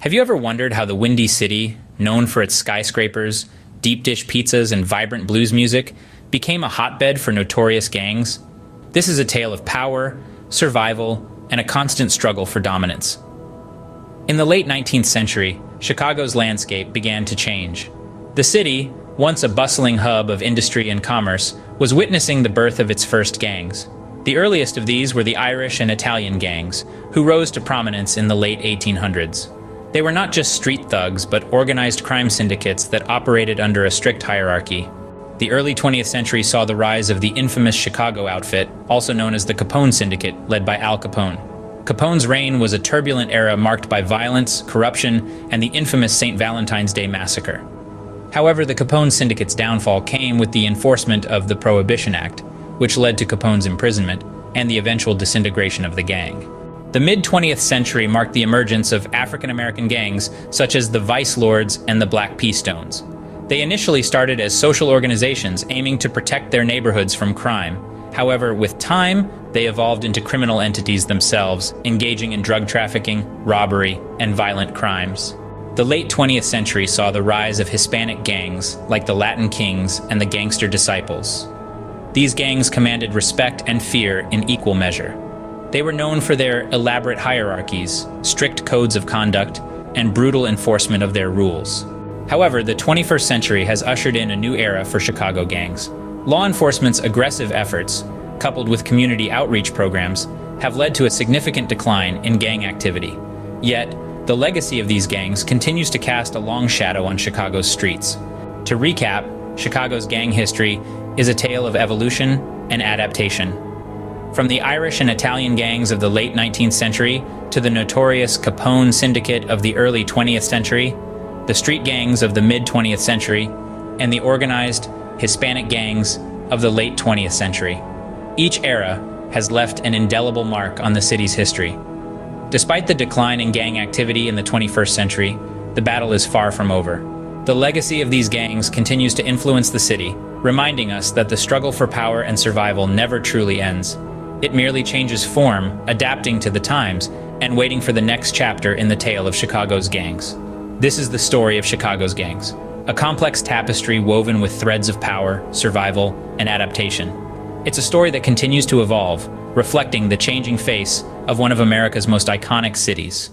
Have you ever wondered how the Windy City, known for its skyscrapers, deep dish pizzas, and vibrant blues music, became a hotbed for notorious gangs? This is a tale of power, survival, and a constant struggle for dominance. In the late 19th century, Chicago's landscape began to change. The city, once a bustling hub of industry and commerce, was witnessing the birth of its first gangs. The earliest of these were the Irish and Italian gangs, who rose to prominence in the late 1800s. They were not just street thugs, but organized crime syndicates that operated under a strict hierarchy. The early 20th century saw the rise of the infamous Chicago outfit, also known as the Capone Syndicate, led by Al Capone. Capone's reign was a turbulent era marked by violence, corruption, and the infamous St. Valentine's Day Massacre. However, the Capone Syndicate's downfall came with the enforcement of the Prohibition Act, which led to Capone's imprisonment and the eventual disintegration of the gang. The mid-20th century marked the emergence of African-American gangs such as the Vice Lords and the Black Pea Stones. They initially started as social organizations aiming to protect their neighborhoods from crime. However, with time, they evolved into criminal entities themselves, engaging in drug trafficking, robbery, and violent crimes. The late 20th century saw the rise of Hispanic gangs like the Latin Kings and the Gangster Disciples. These gangs commanded respect and fear in equal measure. They were known for their elaborate hierarchies, strict codes of conduct, and brutal enforcement of their rules. However, the 21st century has ushered in a new era for Chicago gangs. Law enforcement's aggressive efforts, coupled with community outreach programs, have led to a significant decline in gang activity. Yet, the legacy of these gangs continues to cast a long shadow on Chicago's streets. To recap, Chicago's gang history is a tale of evolution and adaptation. From the Irish and Italian gangs of the late 19th century to the notorious Capone Syndicate of the early 20th century, the street gangs of the mid-20th century, and the organized Hispanic gangs of the late 20th century. Each era has left an indelible mark on the city's history. Despite the decline in gang activity in the 21st century, the battle is far from over. The legacy of these gangs continues to influence the city, reminding us that the struggle for power and survival never truly ends. It merely changes form, adapting to the times, and waiting for the next chapter in the tale of Chicago's gangs. This is the story of Chicago's gangs, a complex tapestry woven with threads of power, survival, and adaptation. It's a story that continues to evolve, reflecting the changing face of one of America's most iconic cities.